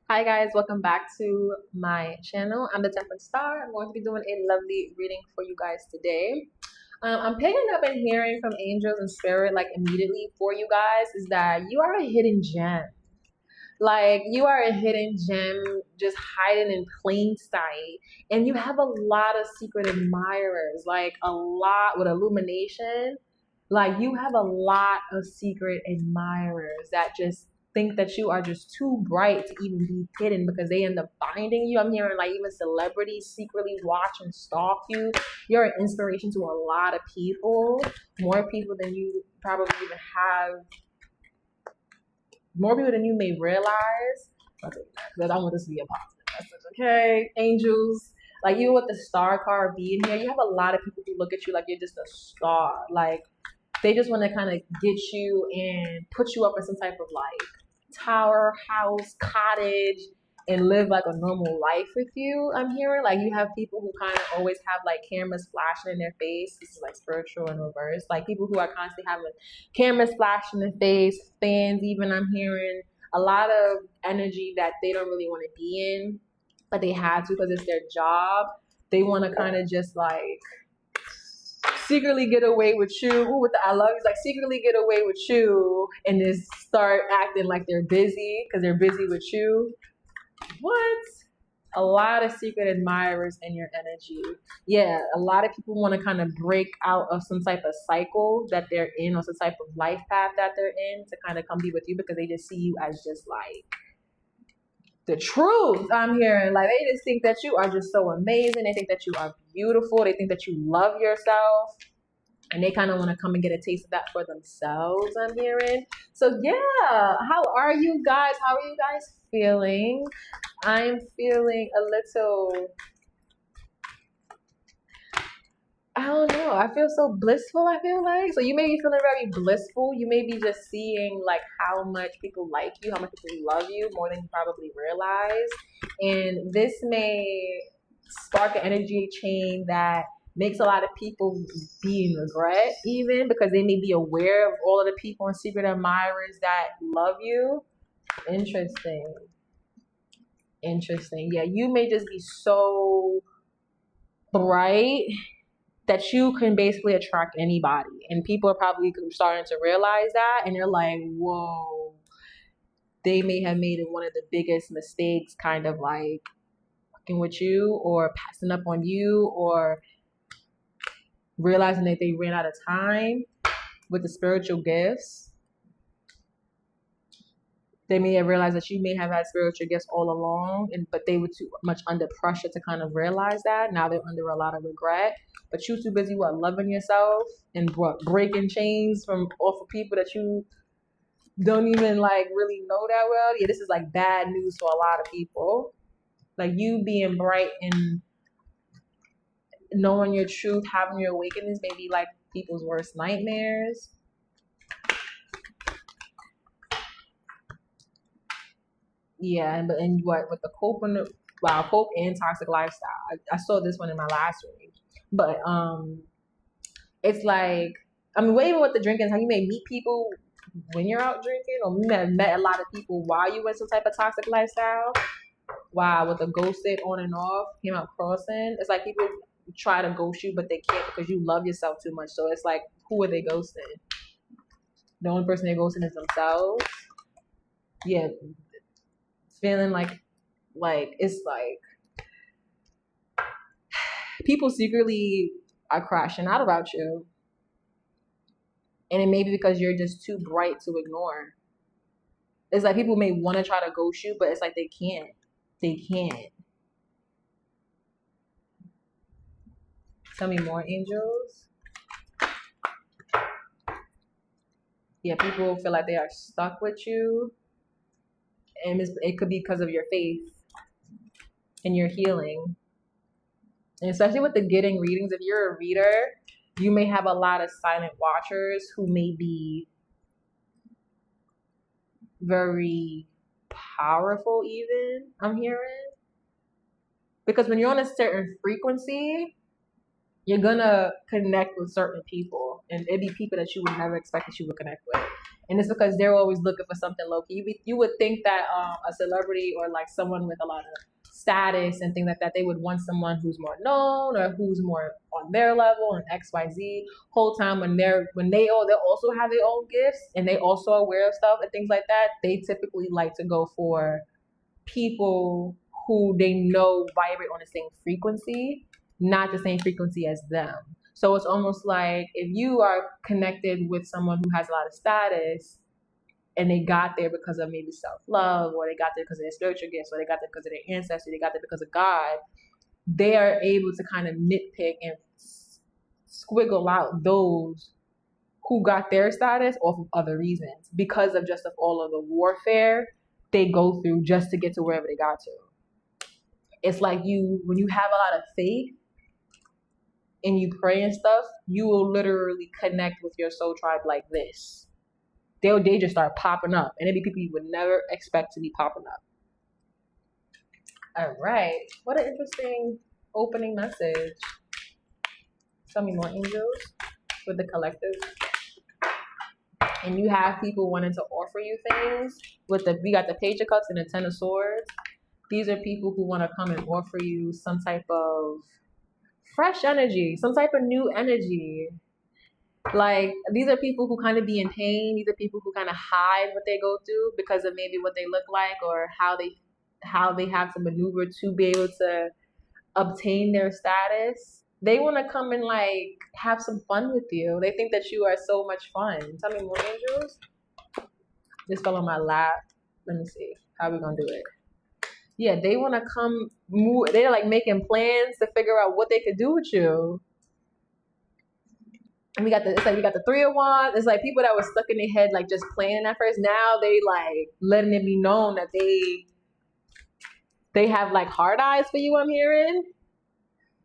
Hi guys, welcome back to my channel. I'm the Temperance Star. I'm going to be doing a lovely reading for you guys today. I'm picking up and hearing from angels and spirit like immediately for you guys is that you are a hidden gem. Like you are a hidden gem just hiding in plain sight. And you have a lot of secret admirers, like a lot with illumination. Like you have a lot of secret admirers that just think that you are just too bright to even be hidden because they end up finding you. I'm hearing like even celebrities secretly watch and stalk you. You're an inspiration to a lot of people, more people than you probably even have, more people than you may realize. Because I want this to be a positive message, okay? Angels, like you with the star card being here, you have a lot of people who look at you like you're just a star. Like they just want to kind of get you and put you up in some type of like tower, house, cottage, and live like a normal life with you. I'm hearing like you have people who kind of always have like cameras flashing in their face. This is like spiritual in reverse. Like people who are constantly having cameras flashing in their face, fans even. I'm hearing a lot of energy that they don't really want to be in, but they have to because it's their job. They want to kind of just like secretly get away with you. Ooh, with the I love yous, like secretly get away with you and just start acting like they're busy because they're busy with you. What? A lot of secret admirers in your energy. Yeah, a lot of people want to kind of break out of some type of cycle that they're in or some type of life path that they're in to kind of come be with you because they just see you as just like the truth. I'm hearing like they just think that you are just so amazing. They think that you are beautiful. They think that you love yourself. And they kind of want to come and get a taste of that for themselves, I'm hearing. So yeah, how are you guys? How are you guys feeling? I'm feeling a little, I don't know. I feel so blissful, I feel like. So you may be feeling very blissful. You may be just seeing like how much people like you, how much people love you more than you probably realize. And this may spark an energy chain that makes a lot of people be in regret even because they may be aware of all of the people and secret admirers that love you. Interesting. Interesting. Yeah, you may just be so bright that you can basically attract anybody. And people are probably starting to realize that. And they're like, whoa, they may have made it one of the biggest mistakes, kind of like fucking with you or passing up on you or realizing that they ran out of time with the spiritual gifts. They may have realized that you may have had spiritual gifts all along, but they were too much under pressure to kind of realize that. Now they're under a lot of regret. But you too busy loving yourself and breaking chains from off of people that you don't even like really know that well. Yeah, this is like bad news for a lot of people. Like you being bright and knowing your truth, having your awakenings may be like people's worst nightmares. Yeah, and what with the cope and cope and toxic lifestyle. I saw this one in my last reading, but it's like I mean, even with the drinking, how you may meet people when you're out drinking, or you may have met a lot of people while you in some type of toxic lifestyle. Wow, with the ghosted on and off, came out crossing. It's like people try to ghost you, but they can't because you love yourself too much. So it's like, who are they ghosting? The only person they're ghosting is themselves. Yeah, feeling like it's like people secretly are crashing out about you. And it may be because you're just too bright to ignore. It's like people may want to try to ghost you, but it's like they can't. They can't. Tell me more, angels. Yeah, people feel like they are stuck with you. And it could be because of your faith and your healing. And especially with the getting readings, if you're a reader, you may have a lot of silent watchers who may be very powerful even, I'm hearing. Because when you're on a certain frequency, you're gonna connect with certain people. And it'd be people that you would never expect that you would connect with. And it's because they're always looking for something low key. You would think that a celebrity or like someone with a lot of status and things like that, they would want someone who's more known or who's more on their level and XYZ. Whole time when they also have their own gifts and they also aware of stuff and things like that, they typically like to go for people who they know vibrate on the same frequency, not the same frequency as them. So it's almost like if you are connected with someone who has a lot of status and they got there because of maybe self-love, or they got there because of their spiritual gifts, or they got there because of their ancestry, they got there because of God, they are able to kind of nitpick and squiggle out those who got their status off of other reasons because of just of all of the warfare they go through just to get to wherever they got to. It's like when you have a lot of faith and you pray and stuff, you will literally connect with your soul tribe like this. They just start popping up, and it'd be people you would never expect to be popping up. All right, what an interesting opening message. Tell me more, angels, with the collective. And you have people wanting to offer you things. We got the Page of Cups and the Ten of Swords. These are people who want to come and offer you some type of fresh energy, some type of new energy. Like, these are people who kind of be in pain. These are people who kind of hide what they go through because of maybe what they look like or how they have to maneuver to be able to obtain their status. They want to come and like have some fun with you. They think that you are so much fun. Tell me more, angels. This fell on my lap. Let me see. How are we gonna do it? Yeah, they want to come move. They're like making plans to figure out what they could do with you. And we got the Three of Wands. It's like people that were stuck in their head, like just planning at first. Now they like letting it be known that they have like hard eyes for you. I'm hearing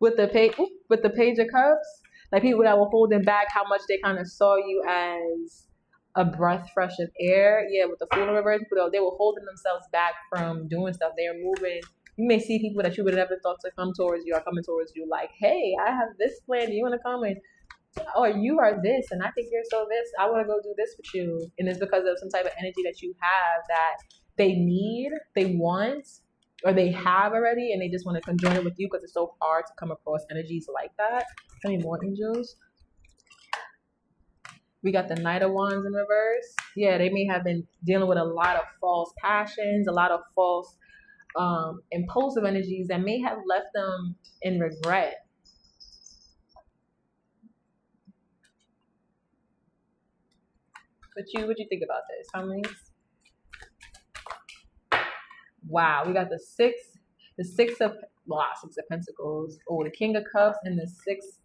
with the Page of Cups, like people that were holding back how much they kind of saw you as a breath fresh of air. Yeah, with the Fool in reverse, they were holding themselves back from doing stuff. They are moving. You may see people that you would have never thought to come towards you are coming towards you like, hey, I have this plan. Do you want to come in? Or you are this, and I think you're so this. I want to go do this with you. And it's because of some type of energy that you have that they need, they want, or they have already, and they just want to conjoin it with you because it's so hard to come across energies like that. Tell me more, angels. We got the Knight of Wands in reverse. Yeah, they may have been dealing with a lot of false passions, a lot of false impulsive energies that may have left them in regret. What you think about this, homies? Wow, we got the six of Pentacles, the King of Cups, and the Six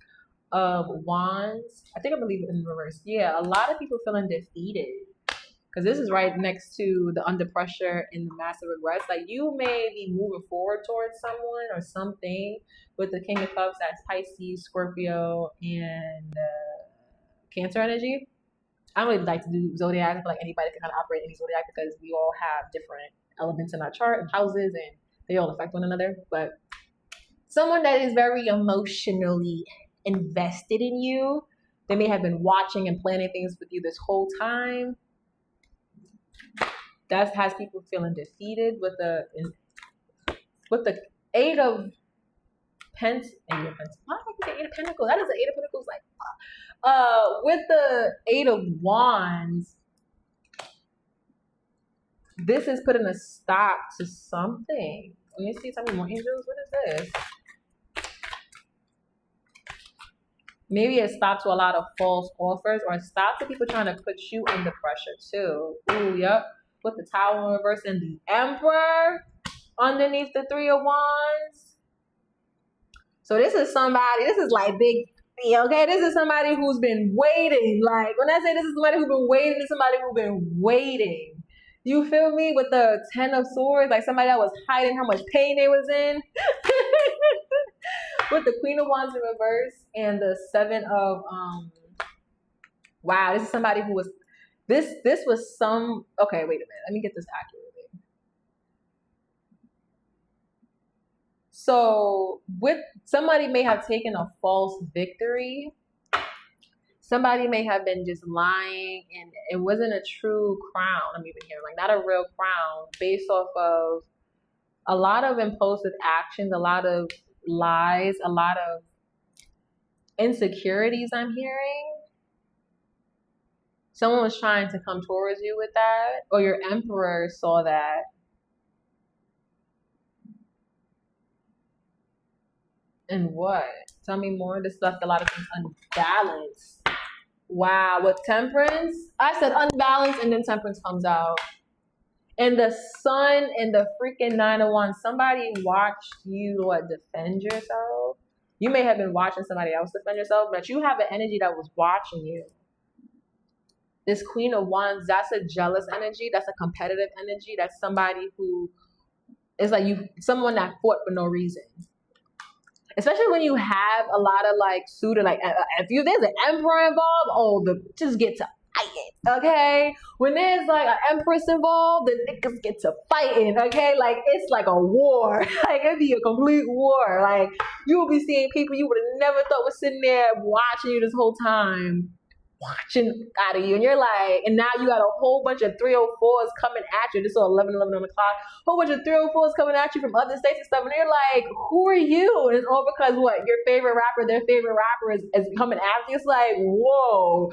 of Wands. I think I believe it in reverse. Yeah, a lot of people feeling defeated because this is right next to the under pressure and the massive regrets. Like, you may be moving forward towards someone or something with the King of Cups. That's Pisces, Scorpio, and Cancer energy. I don't really like to do zodiac. I feel like anybody can kind of operate any zodiac because we all have different elements in our chart and houses, and they all affect one another. But someone that is very emotionally invested in you, they may have been watching and planning things with you this whole time. That has people feeling defeated with the Eight of Pentacles. Why did I say Eight of Pentacles? That is the Eight of Pentacles. Like, with the Eight of Wands, this is putting a stop to something. Let me see. Tell me more, angels. What is this? Maybe a stop to a lot of false offers, or a stop to people trying to put you under pressure too. Ooh, yep. With the Tower in reverse and the Emperor underneath the Three of Wands. So this is like big, okay? This is somebody who's been waiting. Like, when I say this is somebody who's been waiting, this is somebody who's been waiting. You feel me? With the Ten of Swords, like somebody that was hiding how much pain they was in. With the Queen of Wands in reverse and the Seven of wow, this is somebody who was this was some okay, wait a minute. Let me get this accurately. So, with somebody may have taken a false victory. somebody may have been just lying, and it wasn't a true crown. I'm even hearing like not a real crown, based off of a lot of impulsive actions, a lot of lies, a lot of insecurities. I'm hearing someone was trying to come towards you with that, or your emperor saw that. And what? Tell me more. This left a lot of things unbalanced. Wow, with temperance, I said unbalanced, and then temperance comes out. And the sun and the freaking 9 of Wands, somebody watched you defend yourself. You may have been watching somebody else defend yourself, but you have an energy that was watching you. This Queen of Wands, that's a jealous energy. That's a competitive energy. That's somebody who is like someone that fought for no reason. Especially when you have a lot of like suited, like if there's an emperor involved, just get to fighting, okay? When there's like an empress involved, the niggas get to fighting, okay? Like it's like a war, like it'd be a complete war. Like you will be seeing people you would have never thought was sitting there watching you this whole time, watching out of you, and you're like, and now you got a whole bunch of 304s coming at you. This is 11 o'clock. Whole bunch of 304s coming at you from other states and stuff, and you're like, who are you? And it's all because what? Your favorite rapper, their favorite rapper is coming after you. It's like, whoa.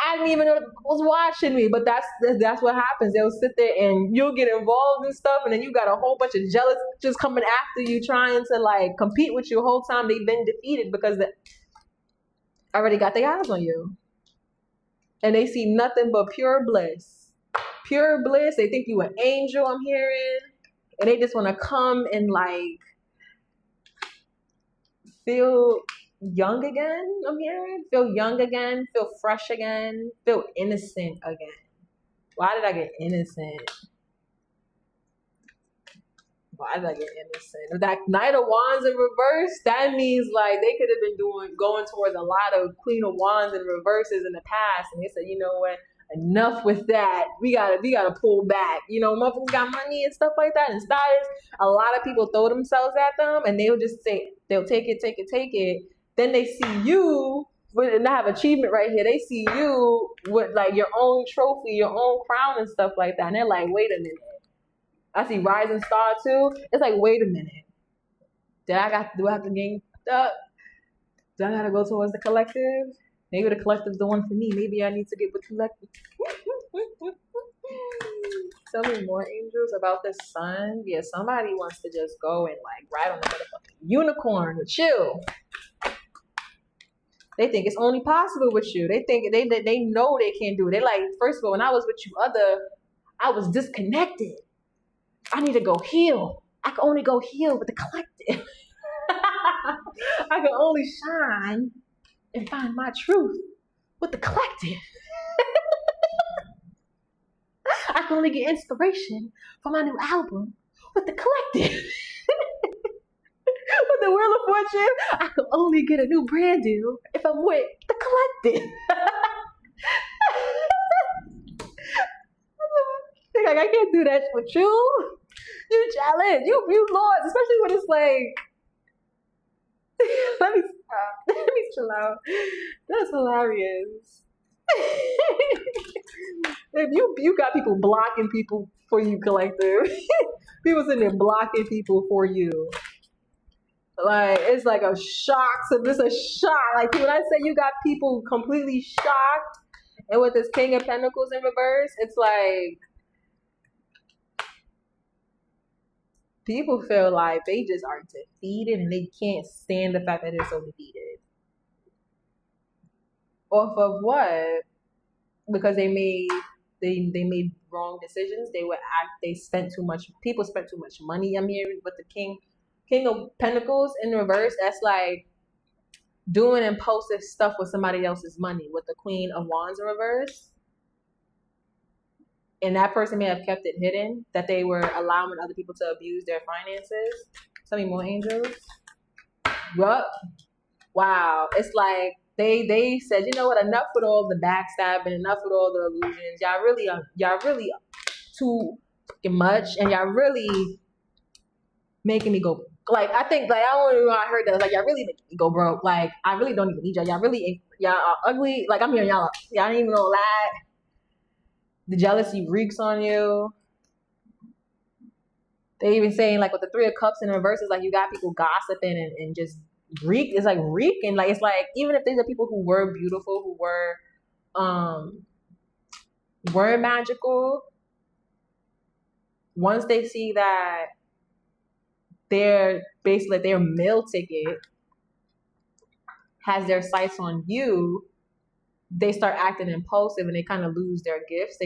I didn't even know it was watching me, but that's what happens. They'll sit there and you'll get involved in stuff, and then you got a whole bunch of jealous just coming after you, trying to like compete with you the whole time. They've been defeated because they already got their eyes on you. And they see nothing but pure bliss. Pure bliss. They think you an angel, I'm hearing. And they just want to come and like feel young again, I'm hearing. Feel young again. Feel fresh again. Feel innocent again. Why did I get innocent? Why did I get innocent? That Knight of Wands in reverse, that means like they could have been going towards a lot of Queen of Wands in reverses in the past, and they said, you know what, enough with that. We gotta pull back. You know, motherfuckers got money and stuff like that and status. A lot of people throw themselves at them, and they'll just say they'll take it. Then they see you and I have achievement right here. They see you with like your own trophy, your own crown and stuff like that, and they're like, wait a minute. I see rising star too. It's like, wait a minute. Do I have to gain up? Do I gotta go towards the collective? Maybe the collective's the one for me. Maybe I need to get with collective. Tell me more, angels, about this sun. Yeah, somebody wants to just go and like ride on the motherfucking unicorn with you. They think it's only possible with you. They think they know they can't do it. They like, first of all, when I was with you, I was disconnected. I need to go heal. I can only go heal with the collective. I can only shine and find my truth with the collective. I can only get inspiration for my new album with the collective. With the Wheel of Fortune, I can only get a new brand deal if I'm with the collective. Like, I can't do that with you. You jealous. You lost, especially when it's like, let me stop. Let me chill out. That's hilarious. If you got people blocking people for you, collective. People sitting there blocking people for you. Like, it's like a shock. So this is a shock. Like, when I say you got people completely shocked, and with this King of Pentacles in reverse, it's like people feel like they just are defeated and they can't stand the fact that they're so defeated. Off of what? Because they made wrong decisions. They spent too much. People spent too much money. I'm hearing with the King of Pentacles in reverse. That's like doing impulsive stuff with somebody else's money. With the Queen of Wands in reverse. And that person may have kept it hidden, that they were allowing other people to abuse their finances. Tell me more, angels. What? Wow. It's like they said, you know what, enough with all the backstabbing, enough with all the illusions. Y'all really too fucking much, and y'all really making me go Like, I think, like, I don't know, I heard that, like, y'all really make me go broke. Like, I really don't even need y'all. Y'all really ain't, y'all are ugly. Like, I'm hearing y'all ain't even gonna lie. The jealousy reeks on you. They even saying, like, with the Three of Cups in reverse, it's like you got people gossiping and just reek. It's like reeking. Like, it's like, even if these are people who were beautiful, who were magical, once they see that they're basically their meal ticket has their sights on you, they start acting impulsive and they kind of lose their gifts.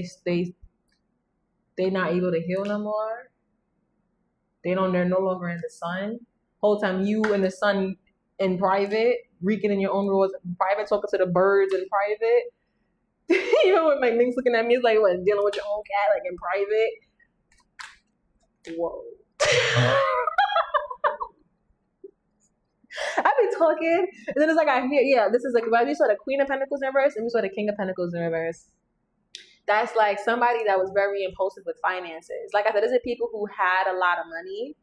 They're not able to heal no more. They're no longer in the sun. Whole time you in the sun in private, reeking in your own rules in private, talking to the birds in private. You know what my Nick's looking at me is like, what, dealing with your own cat like in private? Whoa. I be talking, and then it's like I hear, yeah, this is like, when we saw the Queen of Pentacles in reverse, and we saw the King of Pentacles in reverse. That's like somebody that was very impulsive with finances. Like I said, these are people who had a lot of money.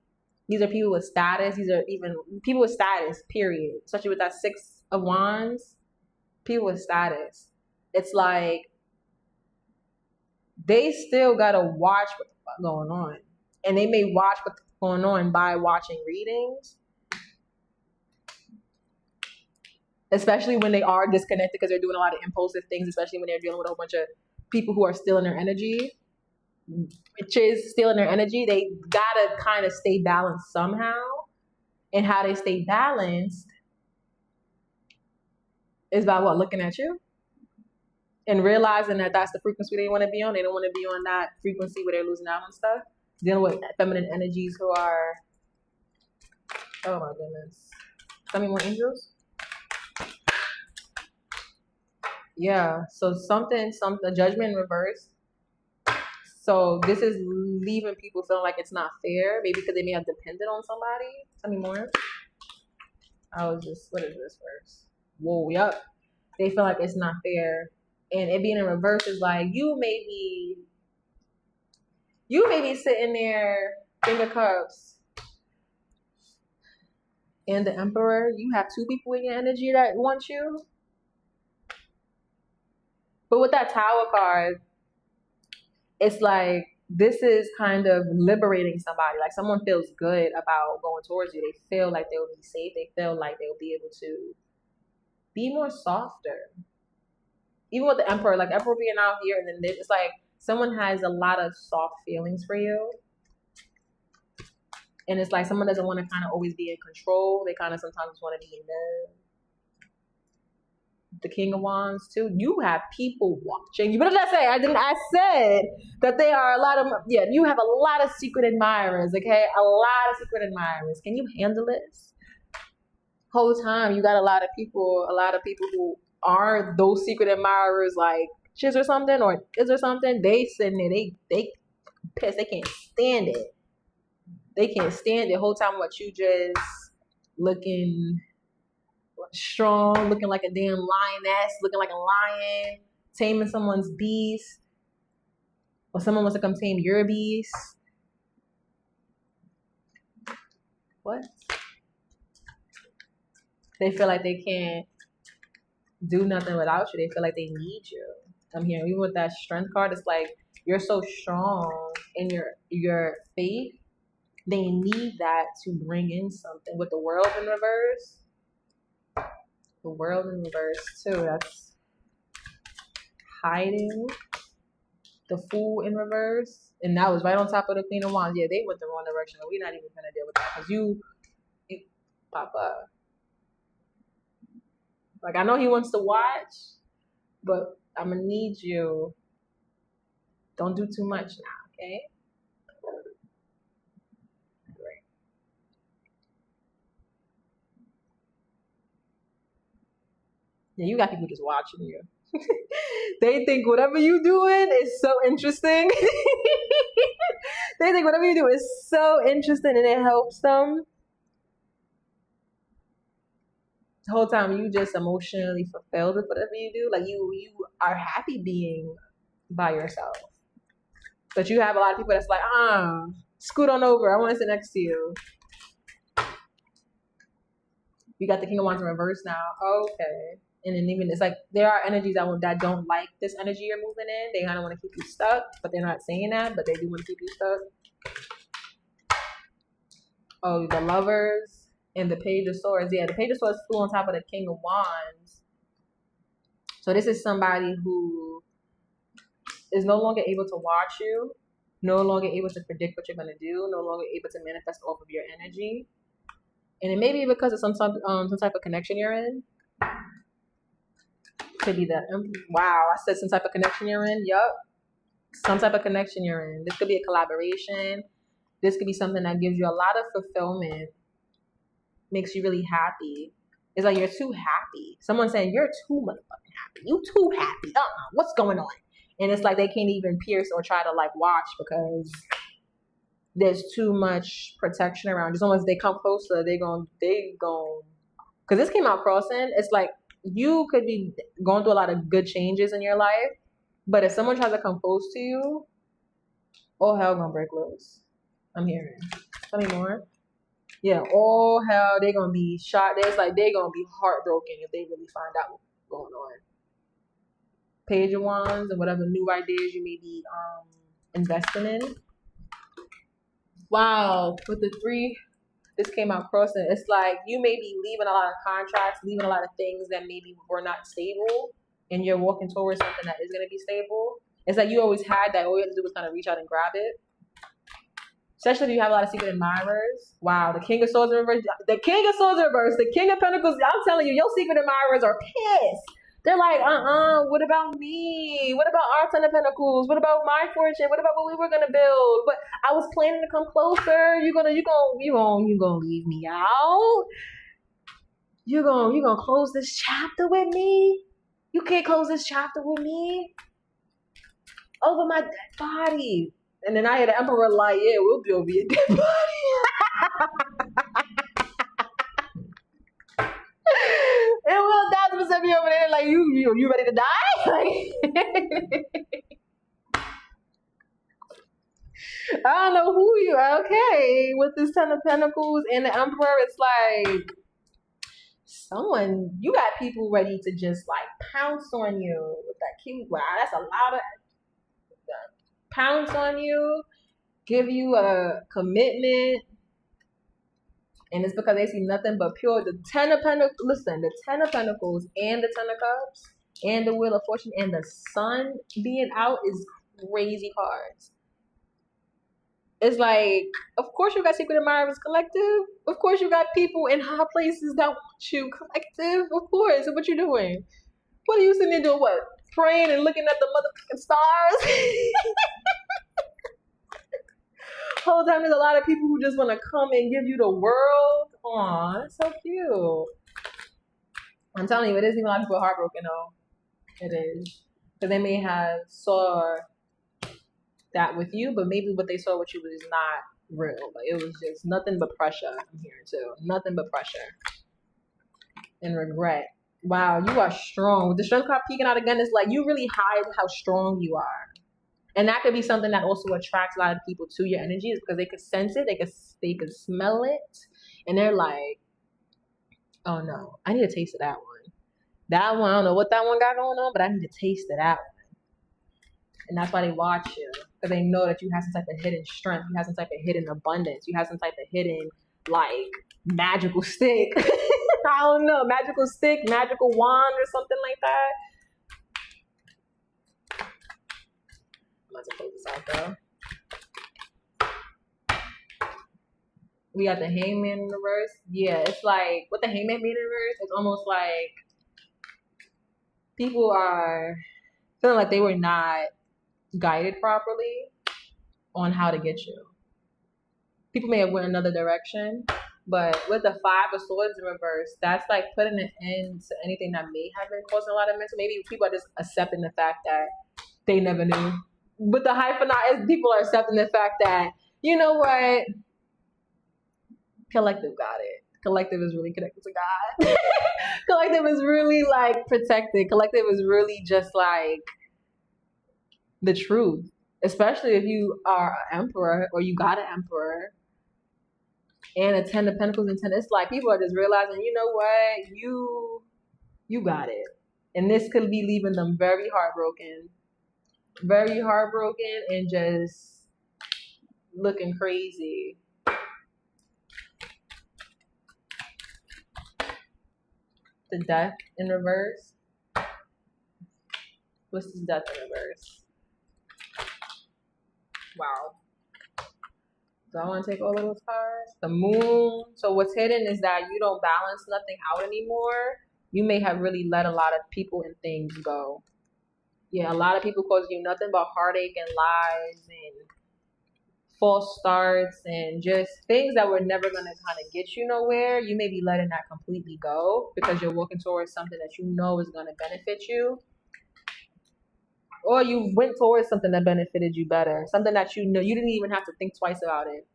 These are people with status. These are even people with status, period. Especially with that Six of Wands. People with status. It's like they still gotta watch what's going on. And they may watch what's going on by watching readings. Especially when they are disconnected because they're doing a lot of impulsive things, especially when they're dealing with a whole bunch of people who are still in their energy, which is still in their energy. They gotta kind of stay balanced somehow. And how they stay balanced is by what? Looking at you and realizing that that's the frequency they want to be on. They don't want to be on that frequency where they're losing out on stuff. Dealing with feminine energies who are, oh my goodness. Tell me more, angels. Yeah, so something, a judgment in reverse. So this is leaving people feeling like it's not fair, maybe because they may have depended on somebody. Tell me more. What is this verse? Whoa, yep. They feel like it's not fair. And it being in reverse is like, you may be sitting there, King of Cups, and the Emperor. You have two people in your energy that want you. But with that Tower card, it's like, this is kind of liberating somebody. Like someone feels good about going towards you. They feel like they'll be safe. They feel like they'll be able to be more softer. Even with the Emperor, like Emperor being out here, and then it's like someone has a lot of soft feelings for you. And it's like someone doesn't want to kind of always be in control. They kind of sometimes want to be in the King of Wands too. You have people watching you. What did I say? I said that they are a lot of, yeah, you have a lot of secret admirers, okay? A lot of secret admirers. Can you handle this? Whole time you got a lot of people who are those secret admirers, like shiz or something, or is or something. They sitting there, they pissed, they can't stand it. They can't stand it. Whole time what you just looking strong, looking like a damn lioness, looking like a lion, taming someone's beast, or someone wants to come tame your beast. What? They feel like they can't do nothing without you. They feel like they need you. I'm here. Even with that Strength card, it's like you're so strong in your faith. They need that to bring in something. With the World in reverse. The World in reverse too. That's hiding. The Fool in reverse. And that was right on top of the Queen of Wands. Yeah, they went the wrong direction. We're not even gonna deal with that. Because you pop up. Like, I know he wants to watch, but I'm gonna need you. Don't do too much now, okay? Great. Yeah, you got people just watching you. They think whatever you doing is so interesting. They think whatever you do is so interesting and it helps them. The whole time you just emotionally fulfilled with whatever you do. Like you are happy being by yourself. But you have a lot of people that's like, scoot on over. I want to sit next to you. We got the King of Wands in reverse now. Okay. And then even it's like there are energies that don't like this energy you're moving in. They kind of want to keep you stuck, but they're not saying that, but they do want to keep you stuck. Oh, the Lovers and the Page of Swords. Yeah, the Page of Swords flew on top of the King of Wands. So this is somebody who is no longer able to watch you, no longer able to predict what you're going to do, no longer able to manifest off of your energy. And it may be because of some type of connection you're in. Could be that. Wow, I said some type of connection you're in. Yup. Some type of connection you're in. This could be a collaboration. This could be something that gives you a lot of fulfillment. Makes you really happy. It's like you're too happy. Someone's saying you're too motherfucking happy. You too happy. What's going on? And it's like they can't even pierce or try to like watch because there's too much protection around. It's almost they come closer, they gon' because this came out crossing. It's like you could be going through a lot of good changes in your life, but if someone tries to come close to you, all hell gonna break loose. I'm hearing. Tell me more. Yeah, all hell, they gonna be shot. There's like they gonna be heartbroken if they really find out what's going on. Page of Wands and whatever new ideas you may be investing in. Wow, with the 3, this came out crossing. It's like you may be leaving a lot of contracts, leaving a lot of things that maybe were not stable, and you're walking towards something that is going to be stable. It's like you always had that. All you had to do was kind of reach out and grab it. Especially if you have a lot of secret admirers. Wow, the King of Swords in reverse. The King of Swords in reverse. The King of Pentacles. I'm telling you, your secret admirers are pissed. They're like, what about me? What about our Ten of Pentacles? What about my fortune? What about what we were gonna build? But I was planning to come closer. You gonna leave me out? You gonna close this chapter with me? You can't close this chapter with me over my dead body. And then I had the Emperor like, yeah, we'll be over your dead body. And we'll 1,000% be over there like you ready to die? I don't know who you are. Okay, with this Ten of Pentacles and the Emperor, it's like you got people ready to just like pounce on you with that cute. Wow, that's a lot of pounce on you, give you a commitment. And it's because they see nothing but pure. The Ten of Pentacles, listen, the Ten of Pentacles and the Ten of Cups and the Wheel of Fortune and the Sun being out is crazy cards. It's like, of course you got secret admirers collective. Of course you got people in high places that want you collective. Of course. So what you doing? What are you sitting there doing? What? Praying and looking at the motherfucking stars? Whole time there's a lot of people who just want to come and give you the world. Aw, that's so cute. I'm telling you, it is even a lot of people heartbroken though. It is. Because they may have saw that with you, but maybe what they saw with you was not real. Like it was just nothing but pressure. I'm hearing too. Nothing but pressure. And regret. Wow, you are strong. With the strength card peeking out again, it's like you really hide how strong you are. And that could be something that also attracts a lot of people to your energy is because they could sense it, they could smell it, and they're like, oh no, I need a taste of that one. That one, I don't know what that one got going on, but I need a taste of that one. And that's why they watch you, because they know that you have some type of hidden strength, you have some type of hidden abundance, you have some type of hidden, like, magical stick. I don't know, magical stick, magical wand or something like that. I'm about to close this out though. We got the Hangman in reverse. Yeah, it's like, what the Hangman made in reverse, it's almost like people are feeling like they were not guided properly on how to get you. People may have went another direction, but with the Five of Swords in reverse, that's like putting an end to anything that may have been causing a lot of mental. Maybe people are just accepting the fact that they never knew. With the hyphenized, people are accepting the fact that, you know what, collective got it. Collective is really connected to God. Collective is really like protected. Collective is really just like the truth. Especially if you are an emperor or you got an emperor. And a 10 of Pentacles and 10. It's like people are just realizing, you know what? You got it. And this could be leaving them very heartbroken. Very heartbroken and just looking crazy. The Death in reverse. What's this Death in reverse? Wow. So I want to take all of those cards. The Moon. So what's hidden is that you don't balance nothing out anymore. You may have really let a lot of people and things go. Yeah, a lot of people cause you nothing but heartache and lies and false starts and just things that were never going to kind of get you nowhere. You may be letting that completely go because you're working towards something that you know is going to benefit you. Or you went towards something that benefited you better. Something that you know you didn't even have to think twice about it.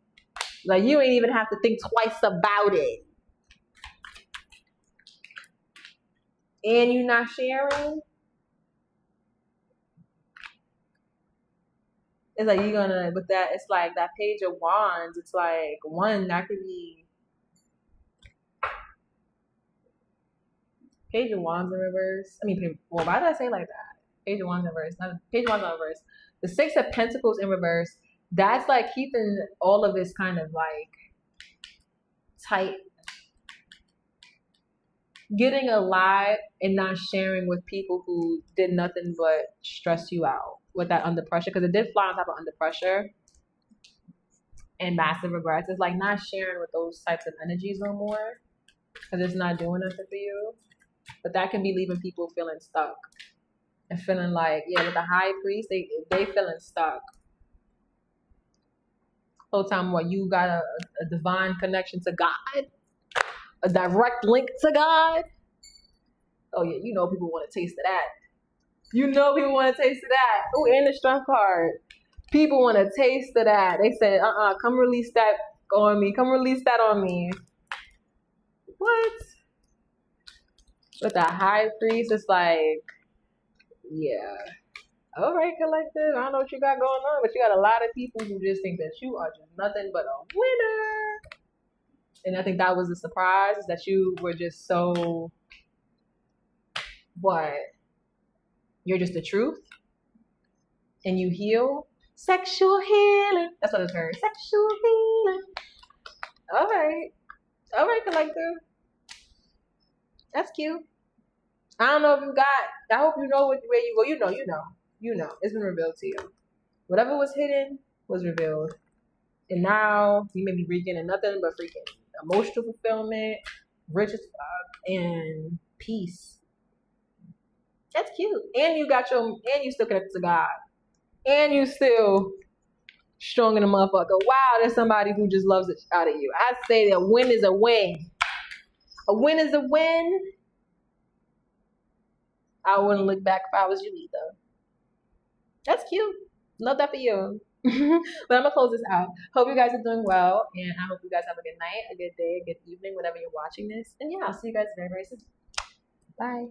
Like you ain't even have to think twice about it. And you not sharing. It's like you're gonna with that. It's like that Page of Wands. It's like one that could be Page of Wands in reverse. I mean, well, why did I say like that? Page of Wands in reverse. Not Page of Wands in reverse. The Six of Pentacles in reverse. That's like keeping all of this kind of like tight. Getting alive and not sharing with people who did nothing but stress you out with that under pressure. Because it did fly on top of under pressure and massive regrets. It's like not sharing with those types of energies no more because it's not doing nothing for you. But that can be leaving people feeling stuck and feeling like, yeah, with the High Priest, they feeling stuck. Whole time what you got a divine connection to God, a direct link to God. Oh yeah, you know people want a taste of that. You know people want a taste of that. Oh, and the Strength card. People want a taste of that. They said, come release that on me. Come release that on me. What? With the High Priest, it's like, yeah. All right, collective. I don't know what you got going on, but you got a lot of people who just think that you are just nothing but a winner. And I think that was the surprise, is that you were just so, what? You're just the truth. And you heal. Sexual healing. That's what it's heard. Sexual healing. All right. All right, collective. That's cute. I don't know if you got, I hope you know where you go. You know. It's been revealed to you. Whatever was hidden was revealed. And now you may be regaining nothing but freaking emotional fulfillment, riches, and peace. That's cute. And you still connected to God. And you still strong in a motherfucker. Wow, there's somebody who just loves it out of you. I say that a win is a win. A win is a win. I wouldn't look back if I was you either. That's cute. Love that for you. But I'm going to close this out. Hope you guys are doing well. And I hope you guys have a good night, a good day, a good evening, whenever you're watching this. And yeah, I'll see you guys very, very soon. Bye.